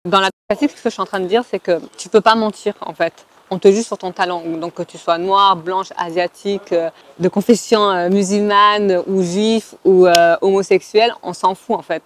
Dans la classique, ce que je suis en train de dire, c'est que tu peux pas mentir en fait. On te juge sur ton talent. Donc que tu sois noir, blanche, asiatique, de confession musulmane ou juif ou homosexuel, on s'en fout en fait.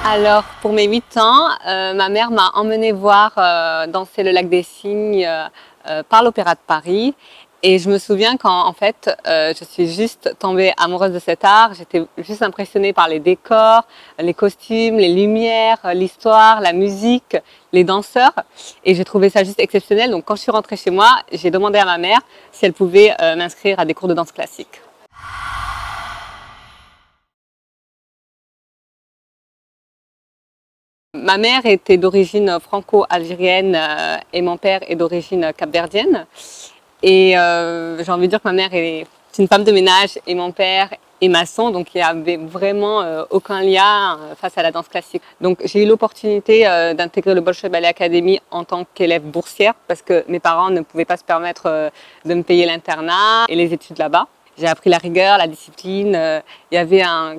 Alors, pour mes 8 ans, ma mère m'a emmenée voir danser le Lac des Cygnes par l'Opéra de Paris. Et je me souviens quand, en fait, je suis juste tombée amoureuse de cet art. J'étais juste impressionnée par les décors, les costumes, les lumières, l'histoire, la musique, les danseurs. Et j'ai trouvé ça juste exceptionnel. Donc, quand je suis rentrée chez moi, j'ai demandé à ma mère si elle pouvait m'inscrire à des cours de danse classique. Ma mère était d'origine franco-algérienne et mon père est d'origine capverdienne. Et j'ai envie de dire que ma mère est une femme de ménage et mon père est maçon, donc il n'y avait vraiment aucun lien face à la danse classique. Donc j'ai eu l'opportunité d'intégrer le Bolshoi Ballet Academy en tant qu'élève boursière parce que mes parents ne pouvaient pas se permettre de me payer l'internat et les études là-bas. J'ai appris la rigueur, la discipline. Il y avait un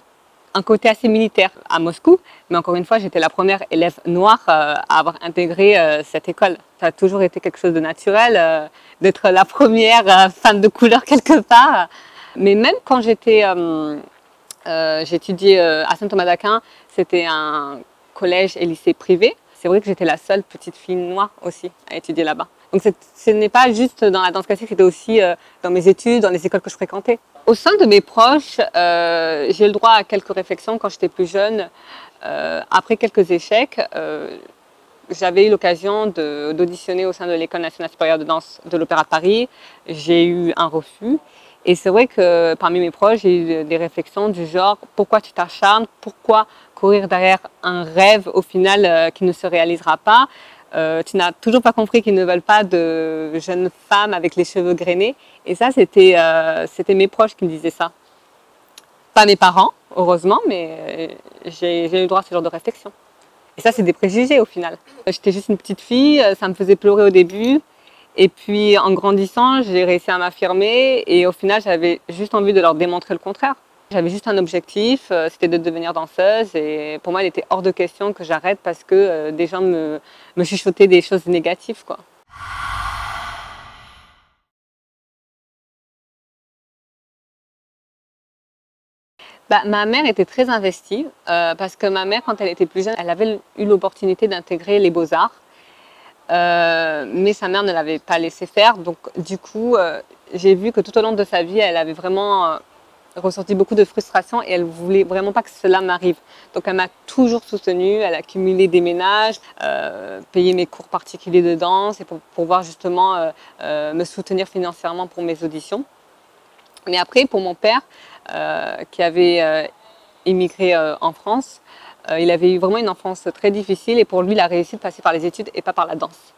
côté assez militaire à Moscou, mais encore une fois, j'étais la première élève noire à avoir intégré cette école. Ça a toujours été quelque chose de naturel, d'être la première fan de couleur quelque part. Mais même quand j'étudiais à Saint-Thomas d'Aquin, c'était un collège et lycée privé. C'est vrai que j'étais la seule petite fille noire aussi à étudier là-bas. Donc ce n'est pas juste dans la danse classique, c'était aussi dans mes études, dans les écoles que je fréquentais. Au sein de mes proches, j'ai le droit à quelques réflexions quand j'étais plus jeune. Après quelques échecs, j'avais eu l'occasion d'auditionner au sein de l'École nationale supérieure de danse de l'Opéra de Paris. J'ai eu un refus. Et c'est vrai que parmi mes proches, j'ai eu des réflexions du genre « Pourquoi tu t'acharnes? Pourquoi courir derrière un rêve au final qui ne se réalisera pas ?» Tu n'as toujours pas compris qu'ils ne veulent pas de jeunes femmes avec les cheveux grainés. Et ça, c'était mes proches qui me disaient ça. Pas mes parents, heureusement, mais j'ai eu le droit à ce genre de réflexion. Et ça, c'est des préjugés au final. J'étais juste une petite fille, ça me faisait pleurer au début. Et puis en grandissant, j'ai réussi à m'affirmer et au final, j'avais juste envie de leur démontrer le contraire. J'avais juste un objectif, c'était de devenir danseuse et pour moi, il était hors de question que j'arrête parce que des gens me chuchotaient des choses négatives, quoi. Bah, ma mère était très investie parce que ma mère, quand elle était plus jeune, elle avait eu l'opportunité d'intégrer les beaux-arts. Mais sa mère ne l'avait pas laissé faire. Donc, du coup, j'ai vu que tout au long de sa vie, elle avait vraiment ressenti beaucoup de frustration et elle voulait vraiment pas que cela m'arrive. Donc, elle m'a toujours soutenue. Elle a cumulé des ménages, payé mes cours particuliers de danse et pour pouvoir justement me soutenir financièrement pour mes auditions. Mais après, pour mon père, qui avait immigré en France, il avait eu vraiment une enfance très difficile et pour lui, il a réussi de passer par les études et pas par la danse.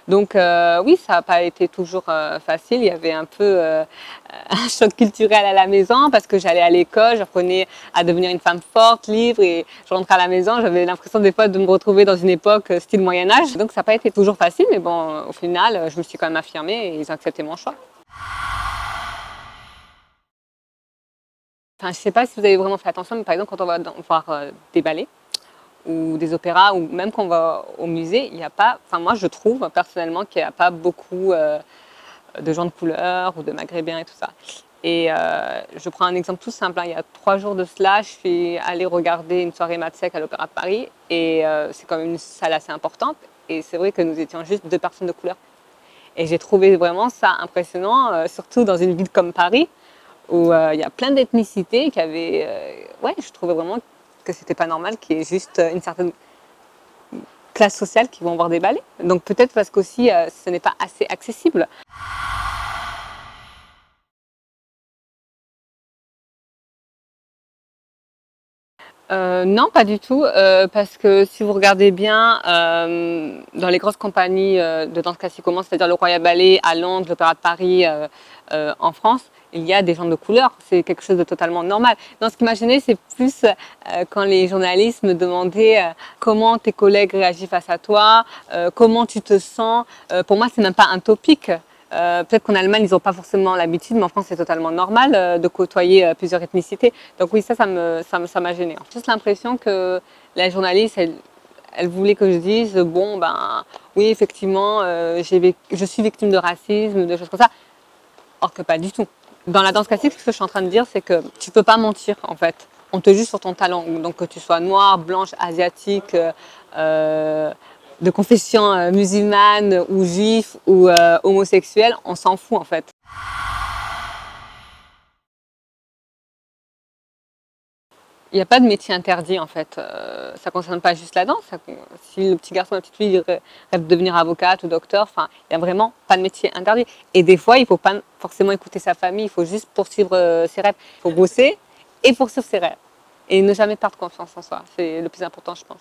Donc oui, ça n'a pas été toujours facile. Il y avait un peu un choc culturel à la maison parce que j'allais à l'école, j'apprenais à devenir une femme forte, libre et je rentrais à la maison, j'avais l'impression des fois de me retrouver dans une époque style Moyen-Âge. Donc ça n'a pas été toujours facile, mais bon, au final, je me suis quand même affirmée et ils ont accepté mon choix. Enfin, je ne sais pas si vous avez vraiment fait attention, mais par exemple, quand on va voir des ballets ou des opéras, ou même quand on va au musée, il n'y a pas, enfin moi je trouve personnellement qu'il n'y a pas beaucoup de gens de couleur ou de maghrébins et tout ça. Et je prends un exemple tout simple, hein. Il y a 3 jours de cela, je suis allée regarder une soirée Matsek à l'Opéra de Paris et c'est quand même une salle assez importante. et c'est vrai que nous étions juste 2 personnes de couleur. Et j'ai trouvé vraiment ça impressionnant, surtout dans une ville comme Paris, où il y a plein d'ethnicités qui avaient... ouais, je trouvais vraiment que c'était pas normal qu'il y ait juste une certaine classe sociale qui vont voir des ballets. Donc peut-être parce qu'aussi ce n'est pas assez accessible. Non, pas du tout, parce que si vous regardez bien, dans les grosses compagnies de danse classique au monde, c'est-à-dire le Royal Ballet à Londres, l'Opéra de Paris en France, il y a des gens de couleur, c'est quelque chose de totalement normal. Non, ce qui m'a gênée, c'est plus quand les journalistes me demandaient comment tes collègues réagissent face à toi, comment tu te sens. Pour moi, c'est même pas un topic. Peut-être qu'en Allemagne, ils n'ont pas forcément l'habitude, mais en France, c'est totalement normal de côtoyer plusieurs ethnicités. Donc oui, ça m'a gênée. J'ai juste l'impression que la journaliste, elle voulait que je dise, bon, ben oui, effectivement, je suis victime de racisme, de choses comme ça. Or que pas du tout. Dans la danse classique, ce que je suis en train de dire, c'est que tu peux pas mentir, en fait. On te juge sur ton talent. Donc que tu sois noire, blanche, asiatique, de confession musulmane ou juif ou homosexuel, on s'en fout en fait. Il n'y a pas de métier interdit en fait. Ça ne concerne pas juste la danse. Si le petit garçon ou la petite fille rêve de devenir avocate ou docteur, enfin, il n'y a vraiment pas de métier interdit. Et des fois, il ne faut pas forcément écouter sa famille, il faut juste poursuivre ses rêves. Il faut bosser et poursuivre ses rêves. Et ne jamais perdre confiance en soi. C'est le plus important, je pense.